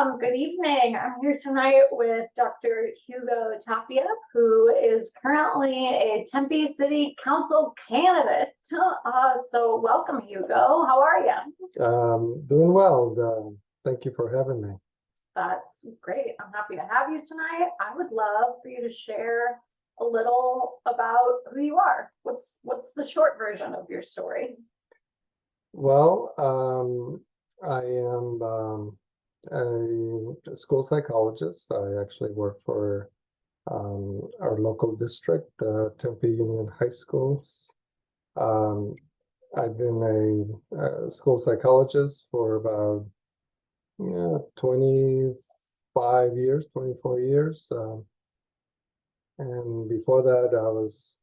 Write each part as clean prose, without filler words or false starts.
Good evening. I'm here tonight with Dr. Hugo Tapia, who is currently a Tempe City Council candidate. So welcome, Hugo. How are you? Doing well. Thank you for having me. That's great. I'm happy to have you tonight. I would love for you to share a little about who you are. What's the short version of your story? Well, I am a school psychologist. I actually work for our local district, Tempe Union High Schools. I've been a school psychologist for about 25 years, 24 years. And before that, I was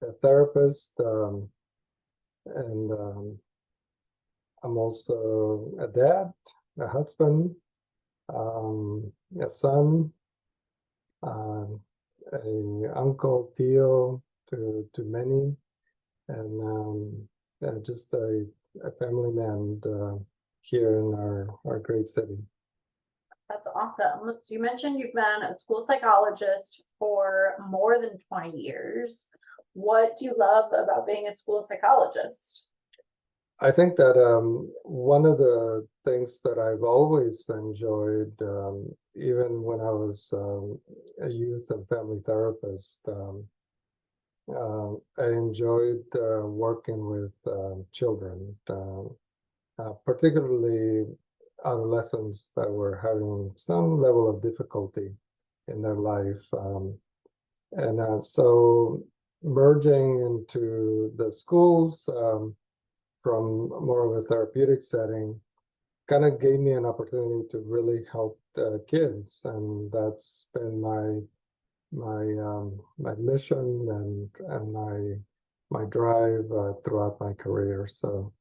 a therapist, and I'm also a dad, a husband, a son, a uncle, Theo to many, and just a family man here in our great city. That's awesome. So you mentioned you've been a school psychologist for more than 20 years. What do you love about being a school psychologist? I think that one of the things that I've always enjoyed, even when I was a youth and family therapist, I enjoyed working with children, particularly adolescents that were having some level of difficulty in their life. And so merging into the schools, from more of a therapeutic setting, kind of gave me an opportunity to really help kids, and that's been my mission and my drive throughout my career. So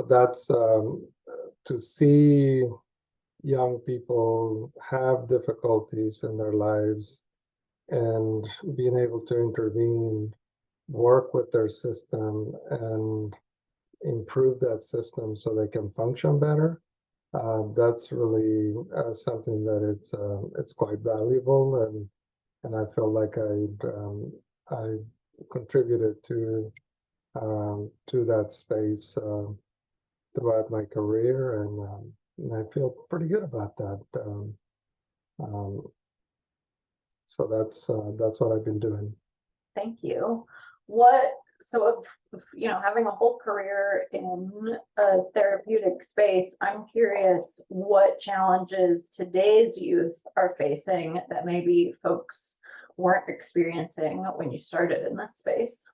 that's to see young people have difficulties in their lives and being able to intervene, work with their system and improve that system so they can function better. That's really something that it's quite valuable, and I feel like I contributed to that space throughout my career, and I feel pretty good about that. So that's what I've been doing. Thank you. So having a whole career in a therapeutic space, I'm curious what challenges today's youth are facing that maybe folks weren't experiencing when you started in this space.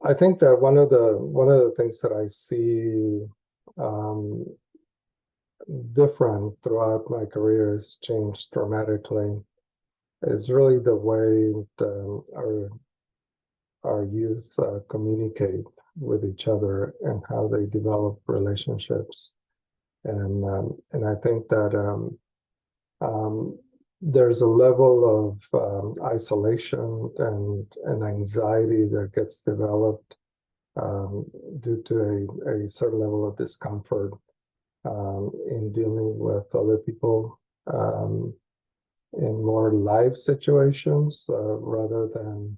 I think that one of the things that I see different throughout my career has changed dramatically. It's really the way our youth communicate with each other and how they develop relationships, and I think that there's a level of isolation and anxiety that gets developed due to a certain level of discomfort in dealing with other people in more live situations rather than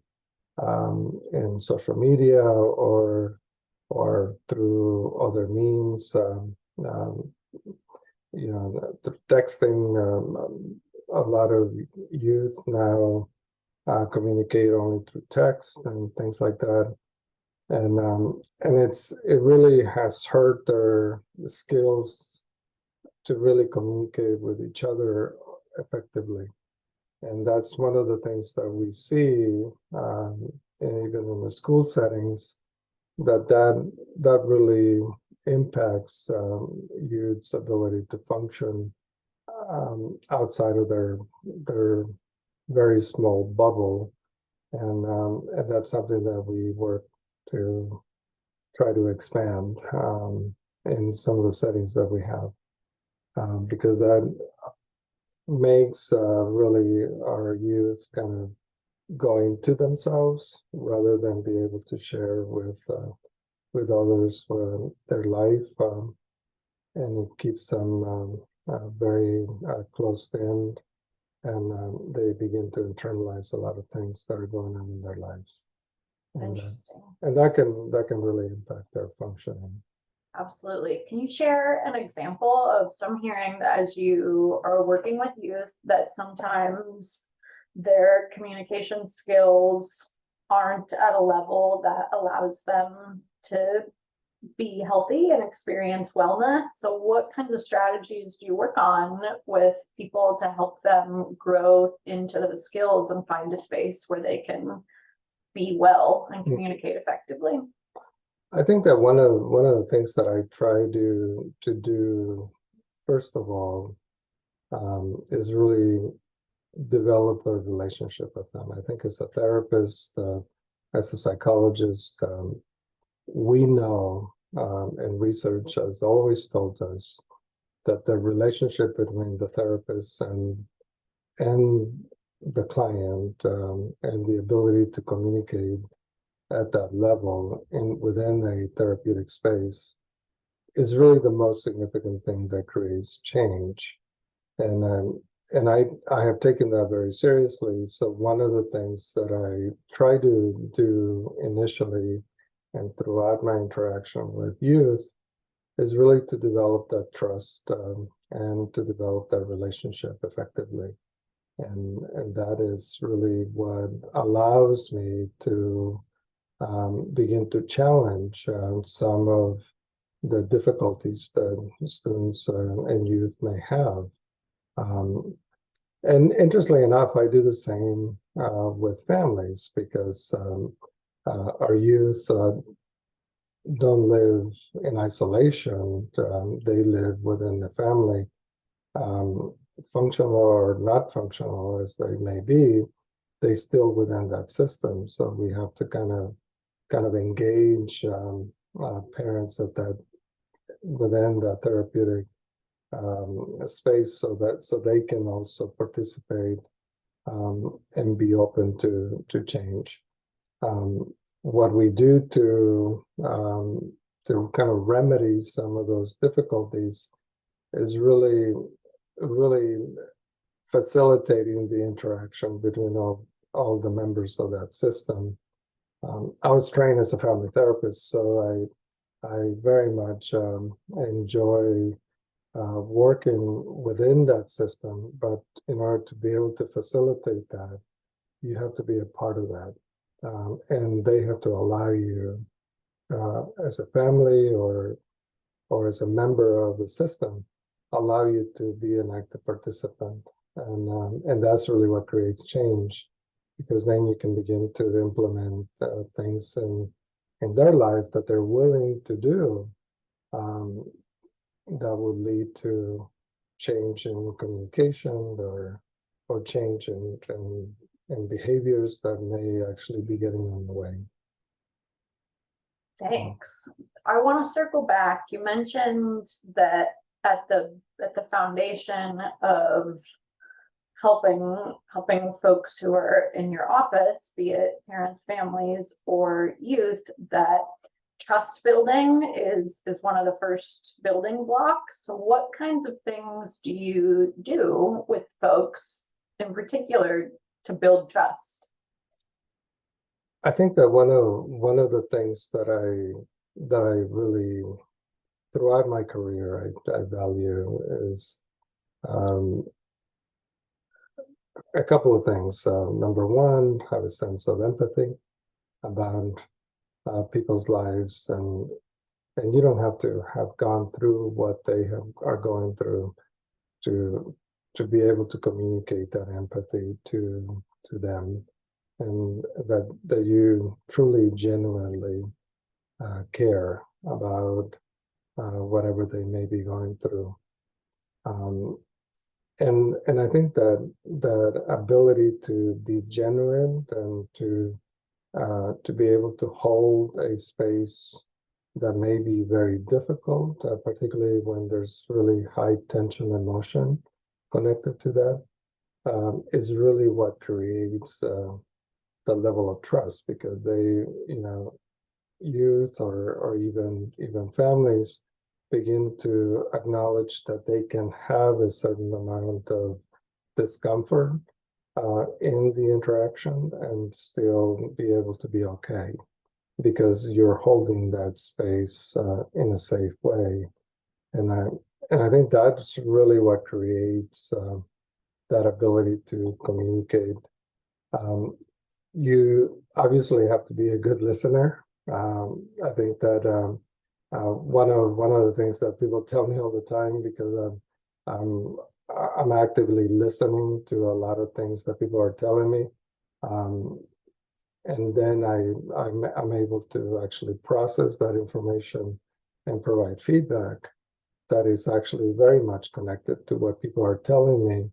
in social media or through other means. The texting. A lot of youth now communicate only through text and things like that, and it really has hurt their skills to really communicate with each other effectively. And that's one of the things that we see, even in the school settings, that really impacts youth's ability to function outside of their very small bubble, and that's something that we work to try to expand in some of the settings that we have, because that makes really our youth kind of go into themselves rather than be able to share with others for their life. and it keeps them very closed in, and they begin to internalize a lot of things that are going on in their lives, Interesting. and that can really impact their functioning. Absolutely. Can you share an example of some hearing that as you are working with youth that sometimes their communication skills aren't at a level that allows them to be healthy and experience wellness? So what kinds of strategies do you work on with people to help them grow into those skills and find a space where they can be well and communicate effectively? I think that one of the things that I try to do first of all is really develop a relationship with them. I think as a therapist, as a psychologist, we know, and research has always told us that the relationship between the therapist and the client, and the ability to communicate at that level within a therapeutic space is really the most significant thing that creates change. And I have taken that very seriously. So one of the things that I try to do initially and throughout my interaction with youth is really to develop that trust, and to develop that relationship effectively. And that is really what allows me to begin to challenge some of the difficulties that students and youth may have. And interestingly enough, I do the same with families, because our youth don't live in isolation. They live within the family, functional or not functional as they may be, they still within that system. So we have to kind of engage parents at that within the therapeutic space, so they can also participate, and be open to change. What we do to kind of remedy some of those difficulties is really facilitating the interaction between all the members of that system. I was trained as a family therapist, so I very much enjoy working within that system. But in order to be able to facilitate that, you have to be a part of that, and they have to allow you, as a family or as a member of the system, allow you to be an active participant, and that's really what creates change, because then you can begin to implement things in their life that they're willing to do, that would lead to change in communication or change in behaviors that may actually be getting in the way. Thanks. I want to circle back. You mentioned that at the foundation of helping folks who are in your office, be it parents, families, or youth, that trust building is one of the first building blocks. So what kinds of things do you do with folks in particular to build trust? I think that one of the things that I really throughout my career I value is a couple of things. Number one, have a sense of empathy about people's lives, and you don't have to have gone through what they are going through to be able to communicate that empathy to them, and that you truly genuinely care about whatever they may be going through. And I think that ability to be genuine and to be able to hold a space that may be very difficult, particularly when there's really high tension emotion connected to that, is really what creates the level of trust, because they, youth or even families begin to acknowledge that they can have a certain amount of discomfort in the interaction and still be able to be okay, because you're holding that space in a safe way. And I think that's really what creates that ability to communicate. You obviously have to be a good listener. I think that one of the things that people tell me all the time, because I'm I'm actively listening to a lot of things that people are telling me, and then I'm able to actually process that information and provide feedback that is actually very much connected to what people are telling me.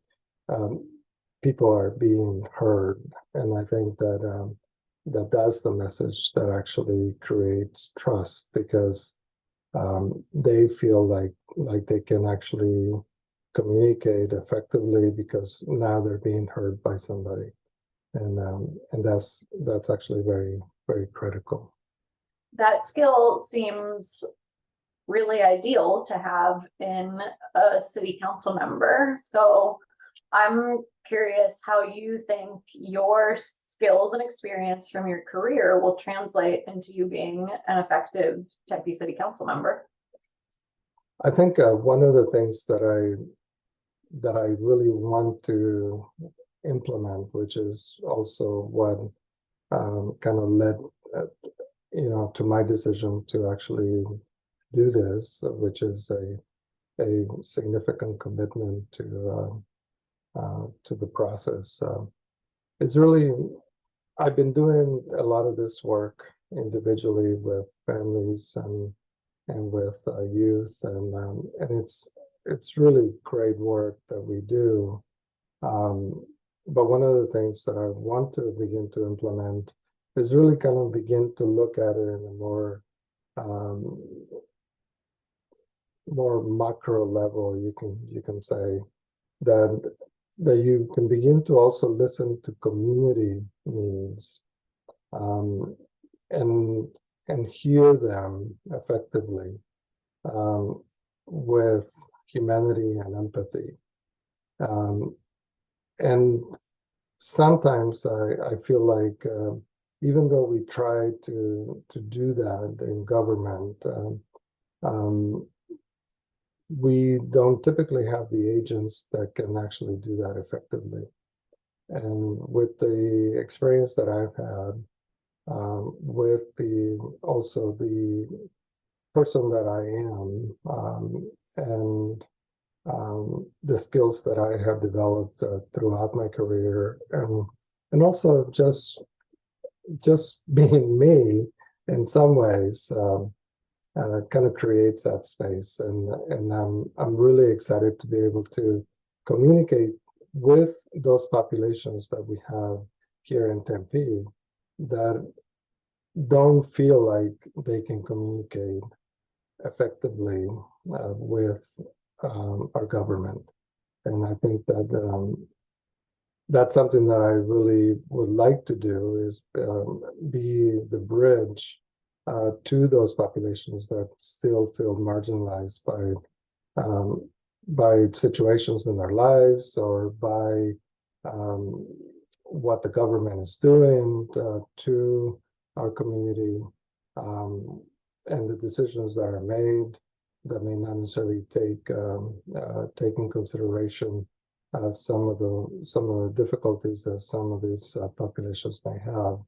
People are being heard, and I think that that's the message that actually creates trust, because they feel like they can actually communicate effectively because now they're being heard by somebody, and that's actually very, very critical. That skill seems really ideal to have in a city council member. So I'm curious how you think your skills and experience from your career will translate into you being an effective Tempe City Council member. I think one of the things that I really want to implement, which is also what kind of led to my decision to actually do this, which is a significant commitment to the process. It's really, I've been doing a lot of this work individually with families and with youth, and it's really great work that we do. But one of the things that I want to begin to implement is really kind of begin to look at it in a more macro level. You can say that you can begin to also listen to community needs, and hear them effectively, with humanity and empathy. And sometimes I feel like even though we try to do that in government, we don't typically have the agents that can actually do that effectively. And with the experience that I've had, with also the person that I am, and the skills that I have developed throughout my career, and also just being me in some ways, kind of creates that space, and I'm really excited to be able to communicate with those populations that we have here in Tempe that don't feel like they can communicate effectively with our government. And I think that that's something that I really would like to do, is be the bridge to those populations that still feel marginalized by situations in their lives, or by what the government is doing to our community, and the decisions that are made that may not necessarily take in consideration some of the difficulties that some of these populations may have,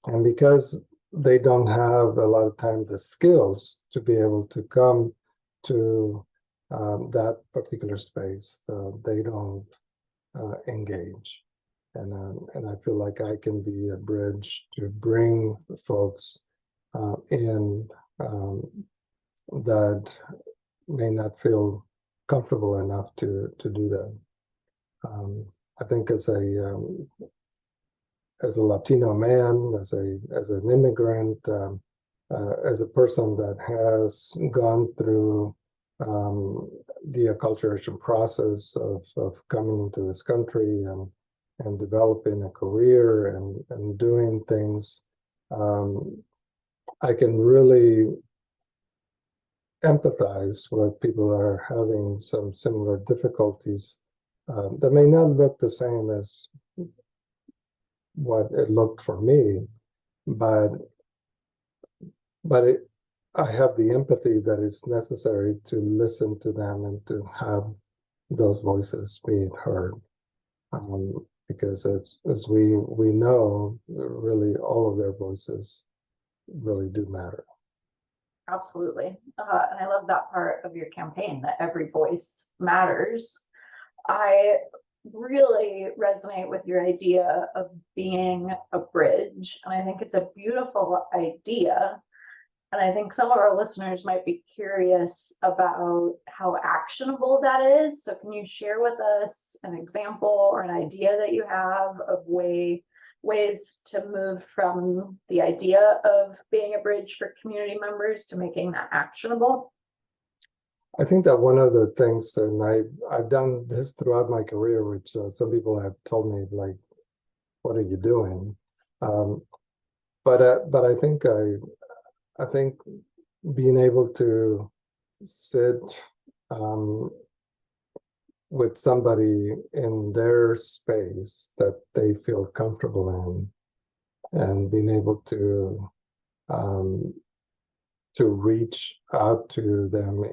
and because they don't have a lot of time the skills to be able to come to that particular space, they don't engage. And I feel like I can be a bridge to bring folks in that may not feel comfortable enough to do that. I think as a Latino man, as an immigrant, as a person that has gone through the acculturation process of coming into this country and developing a career and doing things, I can really empathize with people that are having some similar difficulties that may not look the same as what it looked for me, but I have the empathy that is necessary to listen to them and to have those voices being heard. Because as we know, really all of their voices really do matter. Absolutely. And I love that part of your campaign, that every voice matters. I really resonate with your idea of being a bridge. And I think it's a beautiful idea. And I think some of our listeners might be curious about how actionable that is. So can you share with us an example or an idea that you have of ways to move from the idea of being a bridge for community members to making that actionable? I think that one of the things, and I've done this throughout my career, which some people have told me, like, what are you doing? But I think being able to sit with somebody in their space that they feel comfortable in, and being able to reach out to them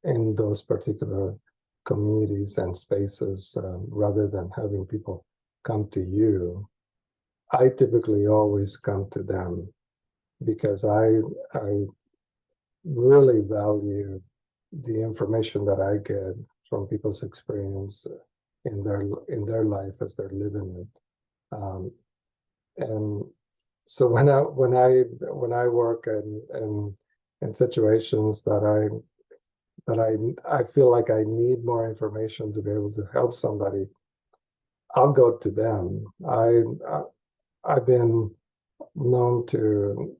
in those particular communities and spaces, rather than having people come to you. I typically always come to them because I really value the information that I get from people's experience in their life as they're living it. And so when I work in situations that I feel like I need more information to be able to help somebody, I'll go to them. I've been known to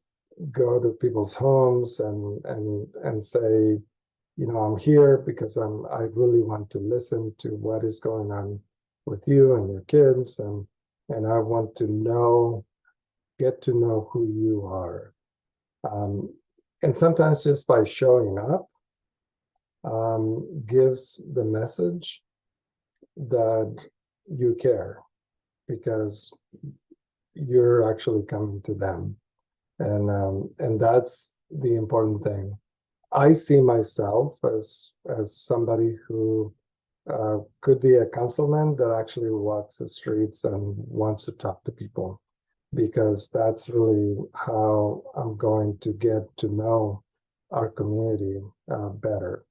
go to people's homes and say, I'm here because I really want to listen to what is going on with you and your kids, and I want to get to know who you are. And sometimes just by showing up gives the message that you care, because you're actually coming to them. And that's the important thing. I see myself as somebody who could be a councilman that actually walks the streets and wants to talk to people, because that's really how I'm going to get to know our community better.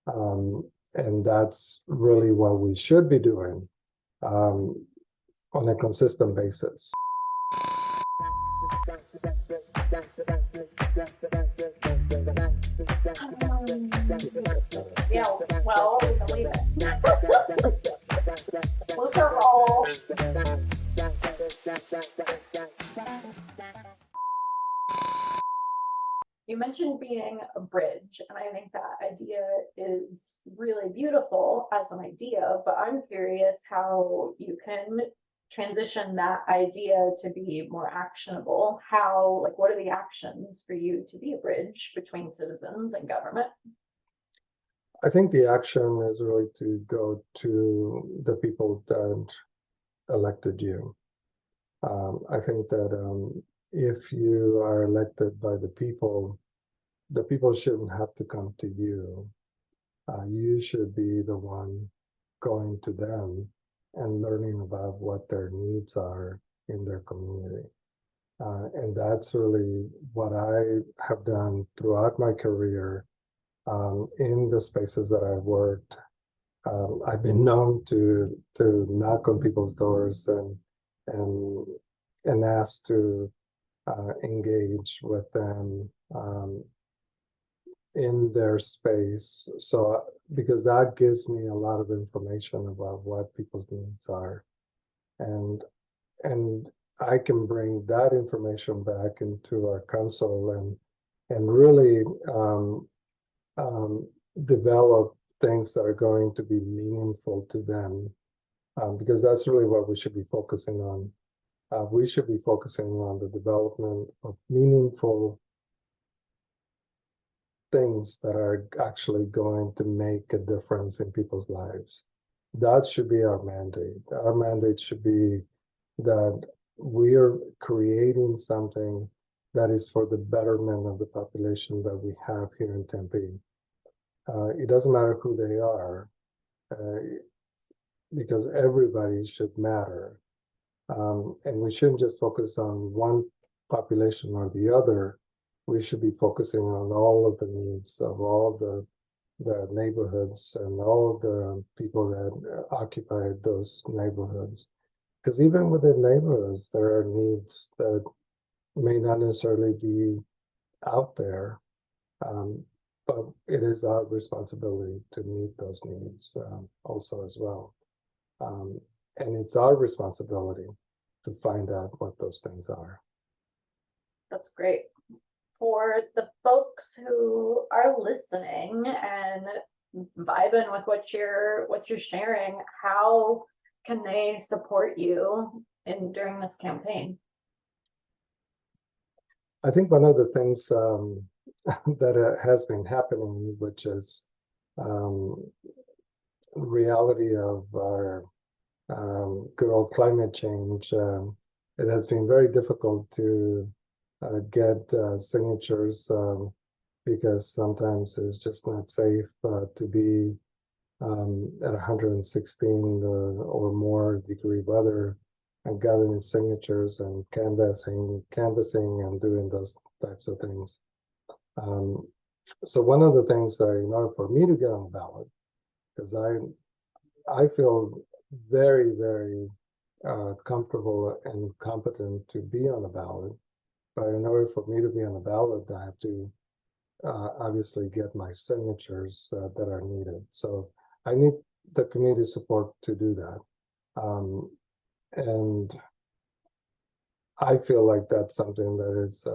And that's really what we should be doing on a consistent basis. Yeah, well, we can leave it. Look at all. You mentioned being a bridge, and I think that idea is really beautiful as an idea, but I'm curious how you can transition that idea to be more actionable. What are the actions for you to be a bridge between citizens and government? I think the action is really to go to the people that elected you. I think that if you are elected by the people shouldn't have to come to you. You should be the one going to them and learning about what their needs are in their community. And that's really what I have done throughout my career. In the spaces that I've worked, I've been known to knock on people's doors and ask to engage with them in their space. So because that gives me a lot of information about what people's needs are, and I can bring that information back into our council and really develop things that are going to be meaningful to them, because that's really what we should be focusing on. We should be focusing on the development of meaningful things that are actually going to make a difference in people's lives. That should be our mandate. Our mandate should be that we are creating something that is for the betterment of the population that we have here in Tempe. It doesn't matter who they are, because everybody should matter. And we shouldn't just focus on one population or the other. We should be focusing on all of the needs of all the neighborhoods and all of the people that occupy those neighborhoods. Because even within neighborhoods, there are needs that may not necessarily be out there, but it is our responsibility to meet those needs also as well. And it's our responsibility to find out what those things are. That's great. For the folks who are listening and vibing with what you're sharing, how can they support you during this campaign? I think one of the things that has been happening, which is reality of our good old climate change, it has been very difficult to get signatures because sometimes it's just not safe to be at 116 or more degree weather and gathering signatures and canvassing and doing those types of things. So one of the things that in order for me to get on the ballot, because I feel very, very comfortable and competent to be on the ballot, but in order for me to be on the ballot, I have to obviously get my signatures that are needed. So I need the community support to do that. And I feel like that's something that is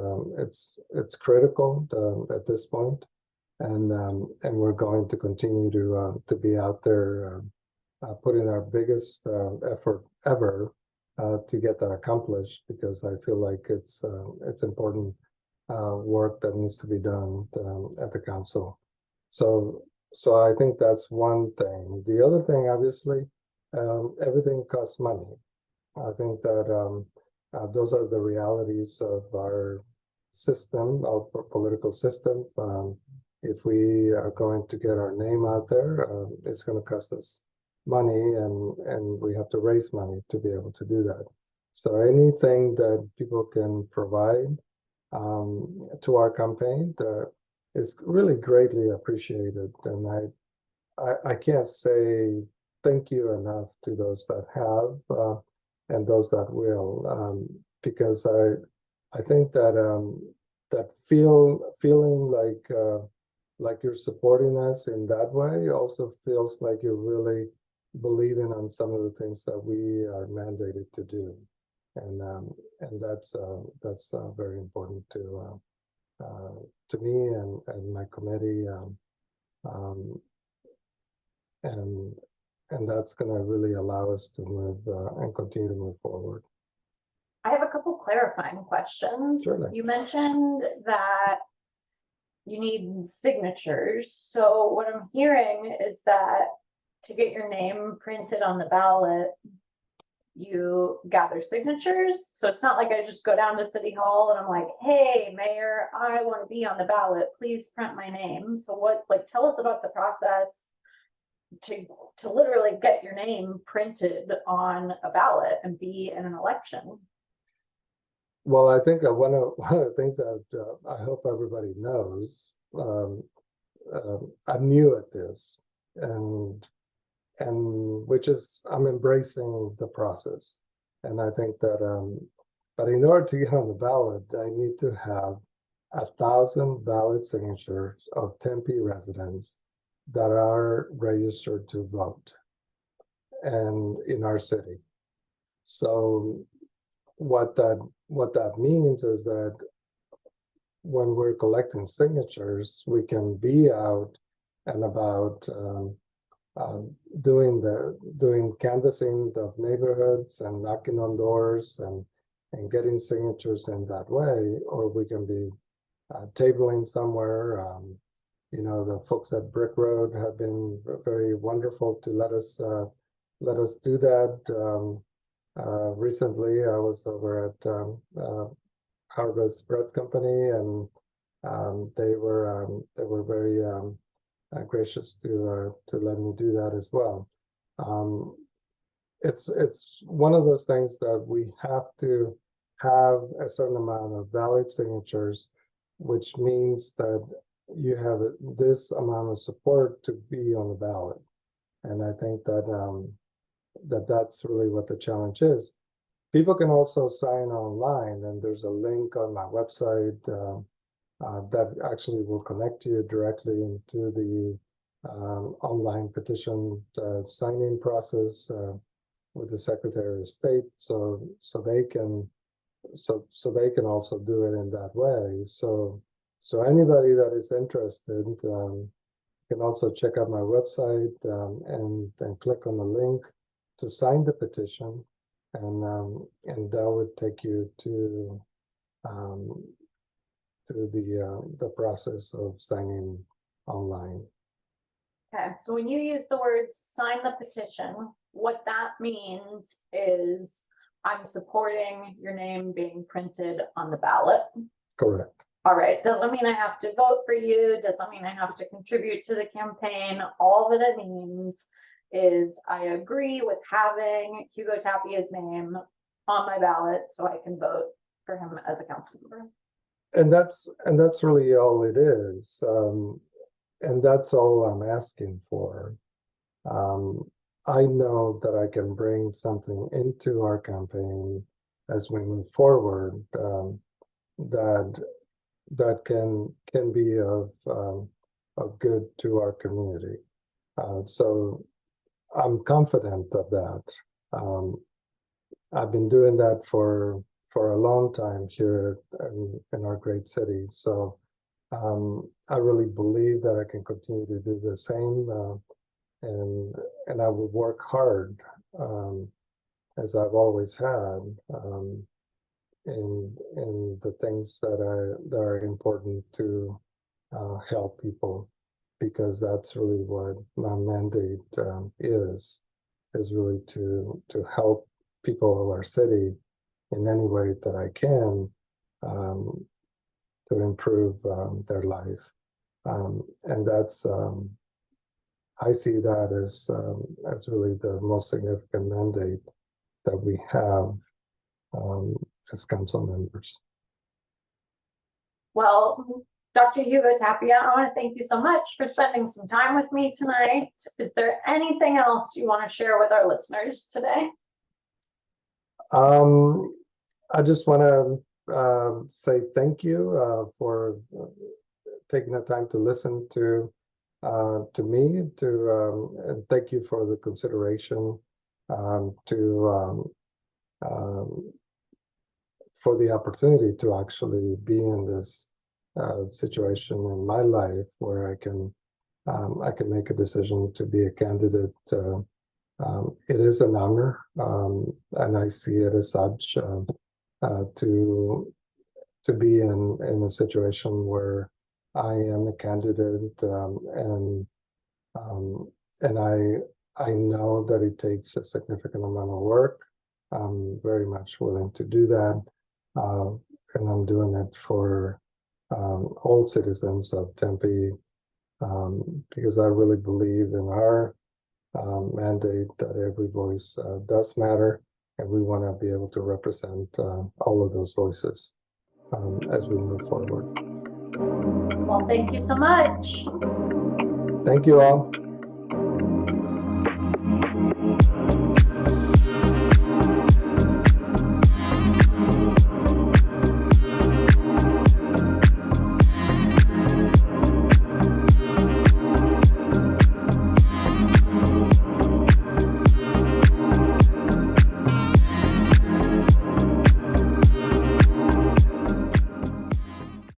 it's critical at this point, and we're going to continue to be out there putting our biggest effort ever to get that accomplished, because I feel like it's important work that needs to be done at the council. So I think that's one thing. The other thing, obviously, everything costs money. I think that those are the realities of our system, our political system. If we are going to get our name out there, it's going to cost us money, and we have to raise money to be able to do that. So anything that people can provide to our campaign is really greatly appreciated. And I can't say thank you enough to those that have and those that will, because I think that that feeling like you're supporting us in that way also feels like you're really believing on some of the things that we are mandated to do, and that's very important to me and my committee, and that's going to really allow us to move and continue to move forward. I have a couple clarifying questions. Certainly. You mentioned that you need signatures. So what I'm hearing is that to get your name printed on the ballot, you gather signatures. So it's not like I just go down to City Hall and I'm like, hey, Mayor, I want to be on the ballot. Please print my name. So tell us about the process to literally get your name printed on a ballot and be in an election. Well, I think one of the things that I hope everybody knows, I'm new at this, and which is I'm embracing the process, and I think that but in order to get on the ballot, I need to have 1,000 ballot signatures of Tempe residents that are registered to vote and in our city. So what that means is that when we're collecting signatures, we can be out and about doing canvassing of neighborhoods and knocking on doors and getting signatures in that way, or we can be tabling somewhere The folks at Brick Road have been very wonderful to let us do that. Recently, I was over at Harvest Bread Company, and they were very gracious to let me do that as well. It's one of those things that we have to have a certain amount of valid signatures, which means that you have this amount of support to be on the ballot. And I think that that's really what the challenge is. People can also sign online, and there's a link on my website that actually will connect you directly into the online petition signing process with the Secretary of State, so they can also do it in that way. So anybody that is interested can also check out my website and click on the link to sign the petition, and that would take you to the process of signing online. Okay, so when you use the words sign the petition, what that means is I'm supporting your name being printed on the ballot. Correct. All right, doesn't mean I have to vote for you, doesn't mean I have to contribute to the campaign. All that it means is I agree with having Hugo Tapia's name on my ballot so I can vote for him as a council member. And that's really all it is. And that's all I'm asking for. I know that I can bring something into our campaign as we move forward that can be of good to our community. So I'm confident of that. I've been doing that for a long time here in our great city. So I really believe that I can continue to do the same, and I will work hard as I've always had in the things that are important to help people, because that's really what my mandate is really to help people of our city in any way that I can to improve their life. And that's I see that as really the most significant mandate that we have as council members. Well, Dr. Hugo Tapia, I want to thank you so much for spending some time with me tonight. Is there anything else you want to share with our listeners today? I just want to say thank you for taking the time to listen to me, and thank you for the consideration for the opportunity to actually be in this situation in my life where I can make a decision to be a candidate. It is an honor, and I see it as such, to be in a situation where I am a candidate, and I know that it takes a significant amount of work. I'm very much willing to do that, and I'm doing it for all citizens of Tempe, because I really believe in our mandate that every voice does matter, and we want to be able to represent all of those voices as we move forward. Well, thank you so much. Thank you all.